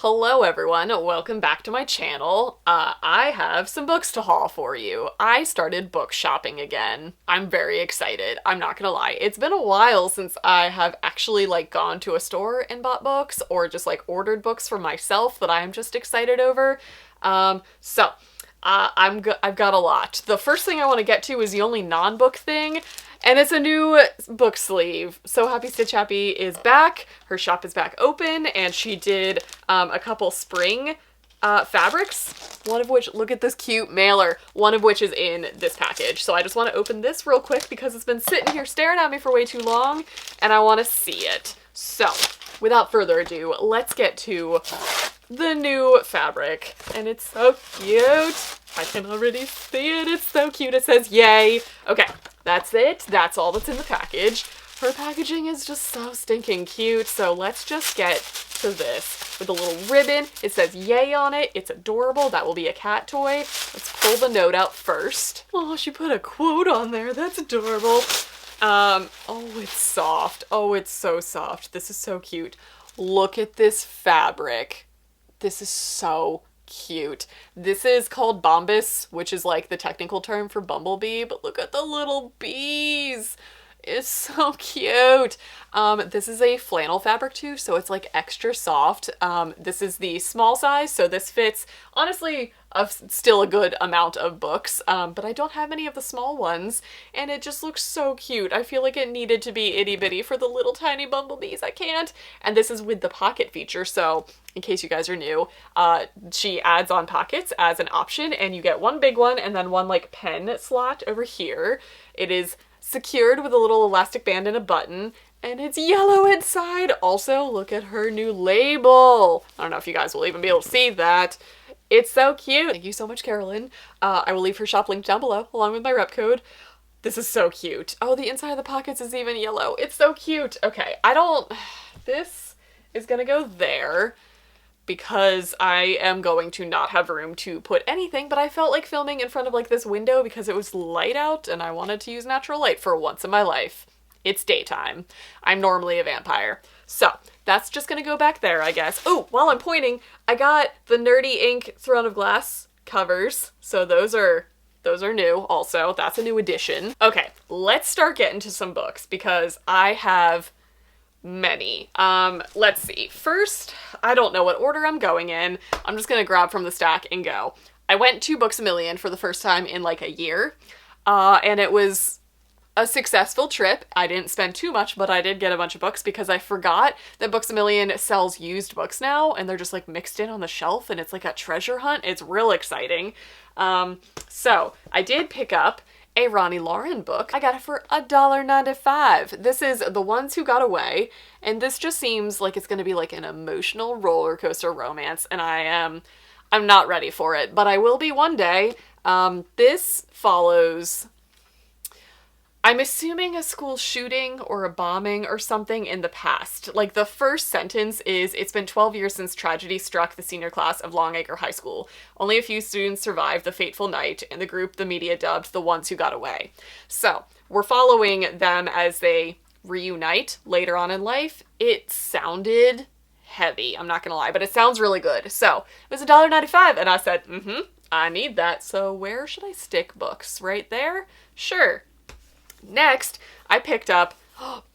Hello everyone, welcome back to my channel. I have some books to haul for you. I started book shopping again. I'm very excited, I'm not gonna lie. It's been a while since I have actually gone to a store and bought books or just ordered books for myself that I'm just excited over. I've got a lot. The first thing I want to get to is the only non-book thing, and it's a new book sleeve. So Happy Stitch Happy is back, her shop is back open, and she did a couple spring fabrics, one of which, look at this cute mailer, one of which is in this package. So I just want to open this real quick because it's been sitting here staring at me for way too long, and I want to see it. So, without further ado, let's get to the new fabric, and it's so cute. I can already see it. It's so cute. It says yay. Okay, that's it. That's all that's in the package. Her packaging is just so stinking cute. So let's just get to this with a little ribbon. It says yay on it. It's adorable. That will be a cat toy. Let's pull the note out first. Oh, she put a quote on there. That's adorable. Oh, it's soft. Oh, it's so soft. This is so cute. Look at this fabric. This is so cute. This is called bombus, which is the technical term for bumblebee, but look at the little bees. It's so cute. This is a flannel fabric too, so it's extra soft. This is the small size, so this fits, honestly, still a good amount of books, but I don't have any of the small ones, and it just looks so cute. I feel like it needed to be itty bitty for the little tiny bumblebees. I can't. And this is with the pocket feature, so in case you guys are new, she adds on pockets as an option, and you get one big one and then one pen slot over here. It is secured with a little elastic band and a button, and it's yellow inside. Also, look at her new label. I don't know if you guys will even be able to see that. It's so cute. Thank you so much, Carolyn. I will leave her shop linked down below along with my rep code. This is so cute. Oh, the inside of the pockets is even yellow. It's so cute. Okay, this is gonna go there because I am going to not have room to put anything, but I felt like filming in front of this window because it was light out and I wanted to use natural light for once in my life. It's daytime. I'm normally a vampire. So that's just gonna go back there, I guess. Oh, while I'm pointing, I got the Nerdy Ink Throne of Glass covers. So those are new also. That's a new addition. Okay, let's start getting to some books because I have many. Let's see. First, I don't know what order I'm going in. I'm just gonna grab from the stack and go. I went to Books A Million for the first time in a year, and it was a successful trip. I didn't spend too much, but I did get a bunch of books because I forgot that Books A Million sells used books now, and they're just mixed in on the shelf, and it's a treasure hunt. It's real exciting. So I did pick up a Ronnie Lauren book. I got it for $1.95. This is The Ones Who Got Away, and this just seems like it's gonna be an emotional roller coaster romance, and I'm not ready for it, but I will be one day. This follows, I'm assuming, a school shooting or a bombing or something in the past. The first sentence is, "It's been 12 years since tragedy struck the senior class of Longacre High School. Only a few students survived the fateful night, and the group the media dubbed The Ones Who Got Away." So we're following them as they reunite later on in life. It sounded heavy, I'm not gonna lie, but it sounds really good. So it was $1.95, and I said, I need that. So where should I stick books? Right there? Sure. Next, I picked up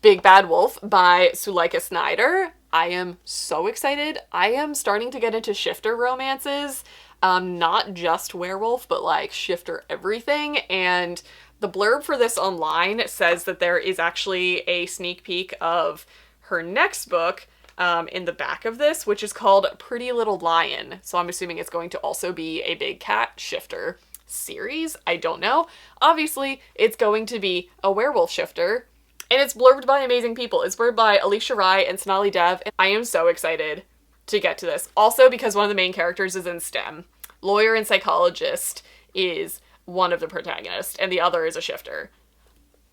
Big Bad Wolf by Suleika Snyder. I am so excited. I am starting to get into shifter romances, not just werewolf, but shifter everything. And the blurb for this online says that there is actually a sneak peek of her next book in the back of this, which is called Pretty Little Lion. So I'm assuming it's going to also be a big cat shifter series. I don't know. Obviously, it's going to be a werewolf shifter, and it's blurbed by amazing people. It's blurbed by Alicia Rai and Sonali Dev, and I am so excited to get to this. Also, because one of the main characters is in STEM. Lawyer and psychologist is one of the protagonists, and the other is a shifter.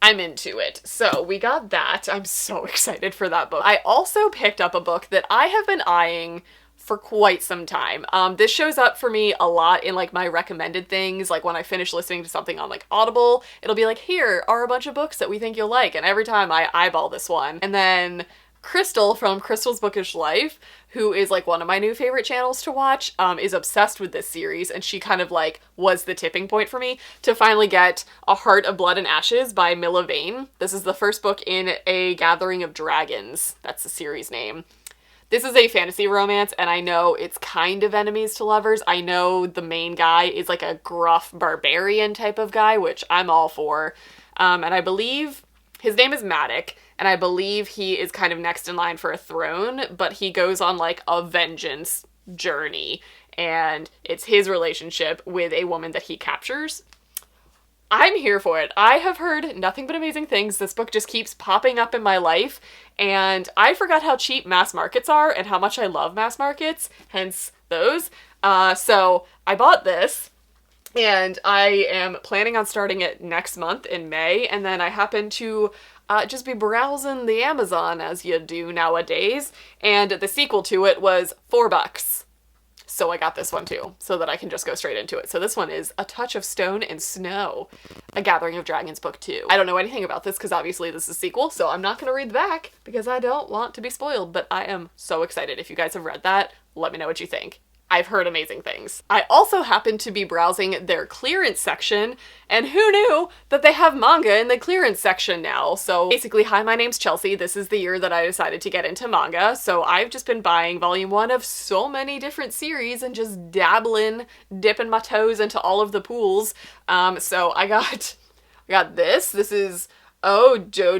I'm into it. So we got that. I'm so excited for that book. I also picked up a book that I have been eyeing for quite some time. This shows up for me a lot in my recommended things. When I finish listening to something on Audible, it'll be here are a bunch of books that we think you'll like, and every time I eyeball this one. And then Crystal from Crystal's Bookish Life, who is like one of my new favorite channels to watch, is obsessed with this series, and she kind of like was the tipping point for me to finally get A Heart of Blood and Ashes by Milla Vane. This is the first book in A Gathering of Dragons. That's the series name. This is a fantasy romance, and I know it's kind of enemies to lovers. I know the main guy is like a gruff barbarian type of guy, which I'm all for. And I believe his name is Matic, and I believe he is kind of next in line for a throne, but he goes on like a vengeance journey, and it's his relationship with a woman that he captures. I'm here for it. I have heard nothing but amazing things. This book just keeps popping up in my life, and I forgot how cheap mass markets are and how much I love mass markets, hence those. So I bought this, and I am planning on starting it next month in May, and then I happen to just be browsing the Amazon as you do nowadays, and the sequel to it was $4. So I got this one too, so that I can just go straight into it. So this one is A Touch of Stone and Snow, A Gathering of Dragons Book 2. I don't know anything about this because obviously this is a sequel, so I'm not going to read the back because I don't want to be spoiled, but I am so excited. If you guys have read that, let me know what you think. I've heard amazing things. I also happened to be browsing their clearance section, and who knew that they have manga in the clearance section now? So basically, hi, my name's Chelsea. This is the year that I decided to get into manga, so I've just been buying volume 1 of so many different series and just dabbling, dipping my toes into all of the pools. So I got this. This is, oh, Joe.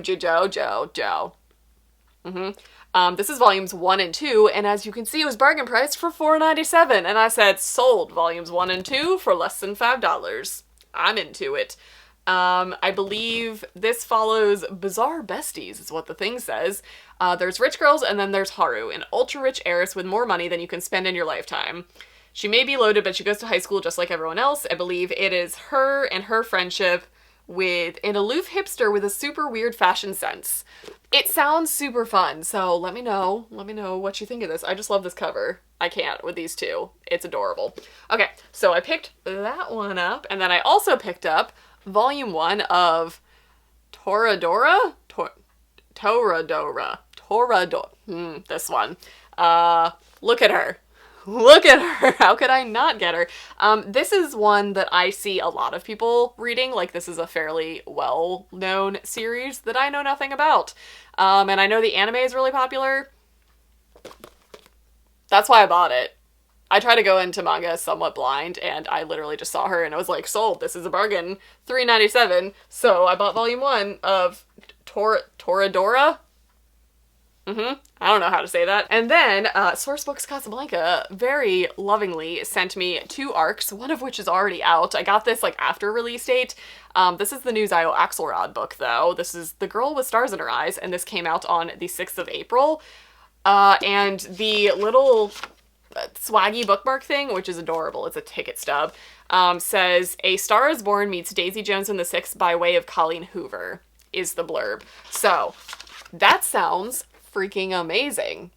This is volumes 1 and 2, and as you can see, it was bargain priced for $4.97, and I said sold volumes 1 and 2 for less than $5. I'm into it. I believe this follows Bizarre Besties, is what the thing says. There's rich girls, and then there's Haru, an ultra-rich heiress with more money than you can spend in your lifetime. She may be loaded, but she goes to high school just like everyone else. I believe it is her and her friendship with an aloof hipster with a super weird fashion sense. It sounds super fun, so let me know what you think of this. I just love this cover. I can't with these two. It's adorable. Okay, so I picked that one up, and then I also picked up volume 1 of Toradora? Toradora. This one. Look at her. Look at her. How could I not get her? This is one that I see a lot of people reading. Like, this is a fairly well-known series that I know nothing about. And I know the anime is really popular. That's why I bought it. I try to go into manga somewhat blind, and I literally just saw her and I was like, sold. This is a bargain. $3.97. So I bought volume 1 of Toradora. I don't know how to say that. And then Sourcebooks Casablanca very lovingly sent me 2 arcs, one of which is already out. I got this like after release date. This is the new Zio Axelrod book though. This is The Girl with Stars in Her Eyes, and this came out on the 6th of April. And the little swaggy bookmark thing, which is adorable, it's a ticket stub, says, A Star is Born meets Daisy Jones and the Six by way of Colleen Hoover, is the blurb. So that sounds freaking amazing.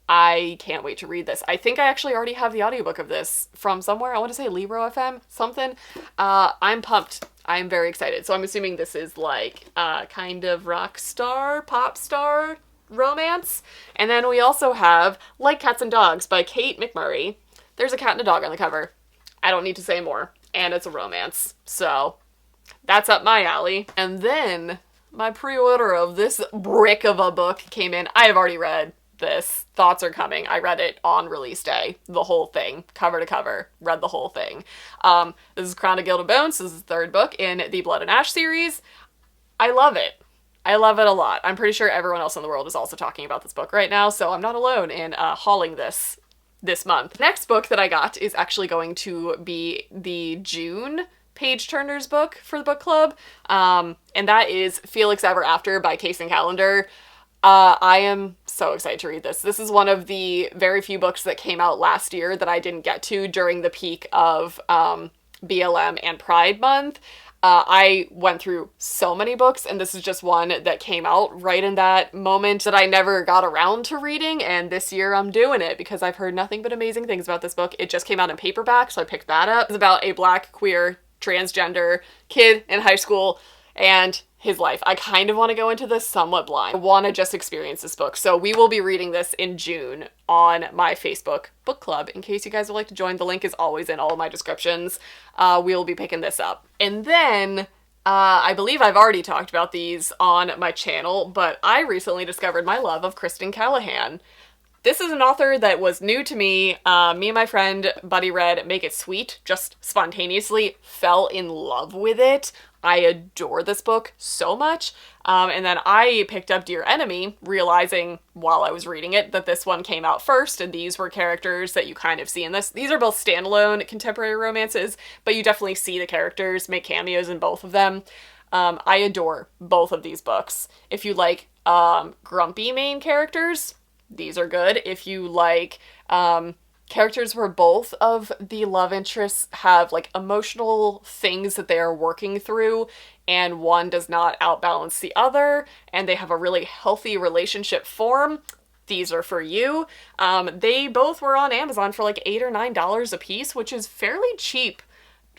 I can't wait to read this. I think I actually already have the audiobook of this from somewhere. I want to say Libro FM, something. I'm pumped. I'm very excited. So I'm assuming this is like kind of rock star, pop star romance. And then we also have Like Cats and Dogs by Kate McMurray. There's a cat and a dog on the cover. I don't need to say more. And it's a romance. So that's up my alley. And then my pre-order of this brick of a book came in. I have already read this. Thoughts are coming. I read it on release day. The whole thing. Cover to cover. Read the whole thing. This is Crown of Gilded Bones. This is the 3rd book in the Blood and Ash series. I love it. I love it a lot. I'm pretty sure everyone else in the world is also talking about this book right now, so I'm not alone in hauling this month. Next book that I got is actually going to be the June page turners book for the book club, and that is Felix Ever After by Case and Calendar. I am so excited to read this. This is one of the very few books that came out last year that I didn't get to during the peak of BLM and Pride Month. I went through so many books, and this is just one that came out right in that moment that I never got around to reading, and this year I'm doing it because I've heard nothing but amazing things about this book. It just came out in paperback, so I picked that up. It's about a Black, queer, transgender kid in high school, and his life. I kind of want to go into this somewhat blind. I want to just experience this book. So we will be reading this in June on my Facebook book club. In case you guys would like to join, the link is always in all of my descriptions. We will be picking this up. And then I believe I've already talked about these on my channel, but I recently discovered my love of Kristen Callahan. This is an author that was new to me. Me and my friend Buddy read Make It Sweet, just spontaneously fell in love with it. I adore this book so much. And then I picked up Dear Enemy, realizing while I was reading it that this one came out first, and these were characters that you kind of see in this. These are both standalone contemporary romances, but you definitely see the characters make cameos in both of them. I adore both of these books. If you like grumpy main characters, these are good. If you like characters where both of the love interests have like emotional things that they are working through and one does not outbalance the other and they have a really healthy relationship form, these are for you. They both were on Amazon for like $8 or $9 a piece, which is fairly cheap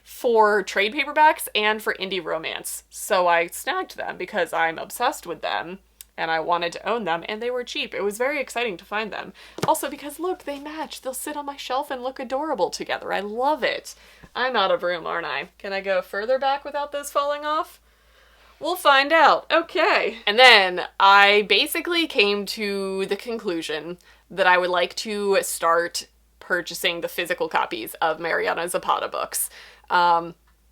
for trade paperbacks and for indie romance. So I snagged them because I'm obsessed with them. And I wanted to own them, and they were cheap. It was very exciting to find them. Also because, look, they match. They'll sit on my shelf and look adorable together. I love it. I'm out of room, aren't I? Can I go further back without this falling off? We'll find out. Okay. And then I basically came to the conclusion that I would like to start purchasing the physical copies of MARIANA ZAPATA books.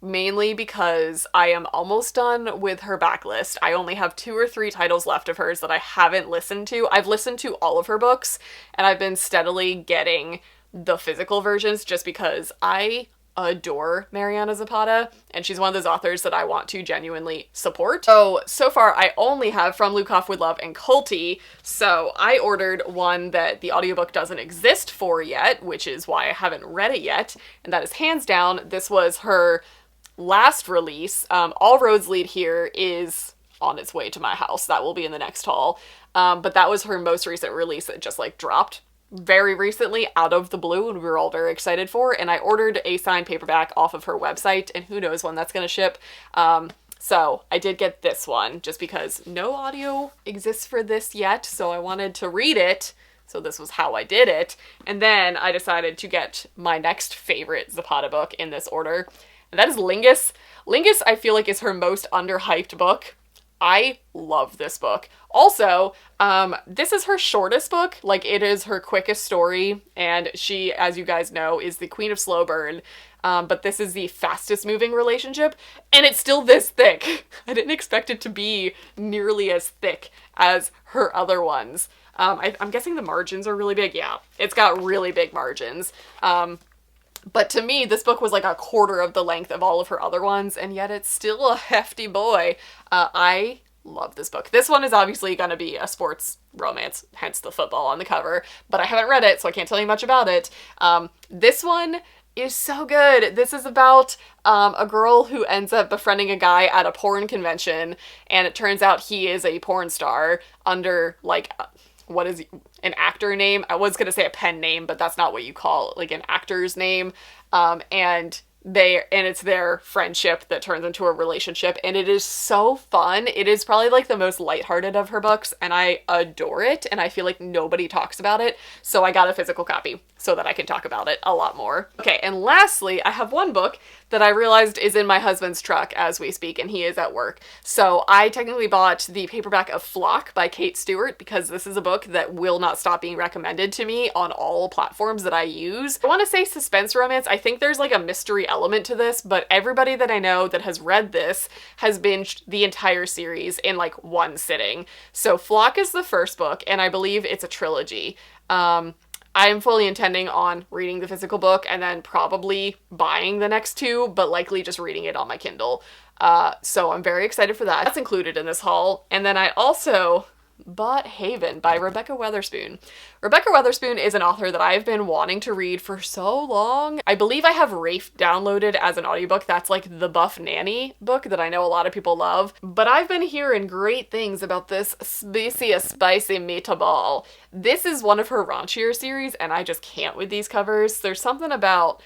Mainly because I am almost done with her backlist. I only have 2 or 3 titles left of hers that I haven't listened to. I've listened to all of her books, and I've been steadily getting the physical versions just because I adore MARIANA ZAPATA, and she's one of those authors that I want to genuinely support. So far I only have From Lukov with Love and Culty, so I ordered one that the audiobook doesn't exist for yet, which is why I haven't read it yet, and that is hands down. This was her last release. All Roads Lead Here is on its way to my house. That will be in the next haul. But that was her most recent release that just like dropped very recently out of the blue and we were all very excited for. And I ordered a signed paperback off of her website and who knows when that's going to ship. So I did get this one just because no audio exists for this yet. So I wanted to read it. So this was how I did it. And then I decided to get my next favorite ZAPATA book in this order. And that is Lingus. Lingus, I feel like, is her most underhyped book. I love this book. Also, this is her shortest book. Like, it is her quickest story, and she, as you guys know, is the queen of slow burn. But this is the fastest moving relationship, and it's still this thick. I didn't expect it to be nearly as thick as her other ones. I'm guessing the margins are really big. Yeah, it's got really big margins. But to me, this book was like a quarter of the length of all of her other ones, and yet it's still a hefty boy. I love this book. This one is obviously going to be a sports romance, hence the football on the cover, but I haven't read it, so I can't tell you much about it. This one is so good. This is about a girl who ends up befriending a guy at a porn convention, and it turns out he is a porn star under, like, what is an actor name? I was gonna say a pen name, but that's not what you call it, like an actor's name. And it's their friendship that turns into a relationship, and it is so fun. It is probably like the most lighthearted of her books, and I adore it, and I feel like nobody talks about it, so I got a physical copy so that I can talk about it a lot more. Okay, and lastly, I have one book that I realized is in my husband's truck as we speak, and he is at work. So I technically bought the paperback of Flock by Kate Stewart because this is a book that will not stop being recommended to me on all platforms that I use. I want to say suspense romance. I think there's like a mystery element to this, but everybody that I know that has read this has binged the entire series in like one sitting. So Flock is the first book, and I believe it's a trilogy. I am fully intending on reading the physical book and then probably buying the next 2, but likely just reading it on my Kindle. So I'm very excited for that. That's included in this haul. And then I also bought Haven by Rebecca Weatherspoon. Rebecca Weatherspoon is an author that I've been wanting to read for so long. I believe I have Rafe downloaded as an audiobook. That's like the Buff Nanny book that I know a lot of people love. But I've been hearing great things about this spicy meatball. This is one of her raunchier series, and I just can't with these covers. There's something about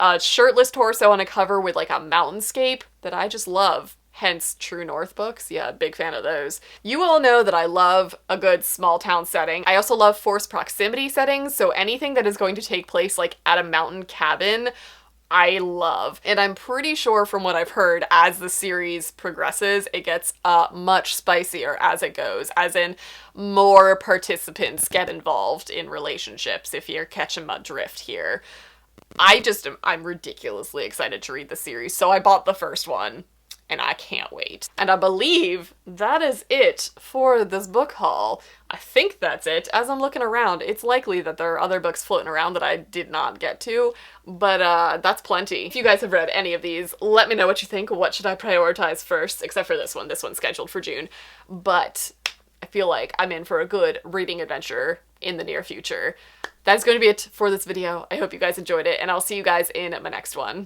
a shirtless torso on a cover with like a mountainscape that I just love. hence True North books. Yeah, big fan of those. You all know that I love a good small town setting. I also love forced proximity settings, so anything that is going to take place like at a mountain cabin, I love. And I'm pretty sure from what I've heard, as the series progresses, it gets much spicier as it goes, as in more participants get involved in relationships, if you're catching my drift here. I'm ridiculously excited to read the series, so I bought the first one, and I can't wait. And I believe that is it for this book haul. I think that's it. As I'm looking around, it's likely that there are other books floating around that I did not get to, but that's plenty. If you guys have read any of these, let me know what you think. What should I prioritize first? Except for this one. This one's scheduled for June. But I feel like I'm in for a good reading adventure in the near future. That's going to be it for this video. I hope you guys enjoyed it, and I'll see you guys in my next one.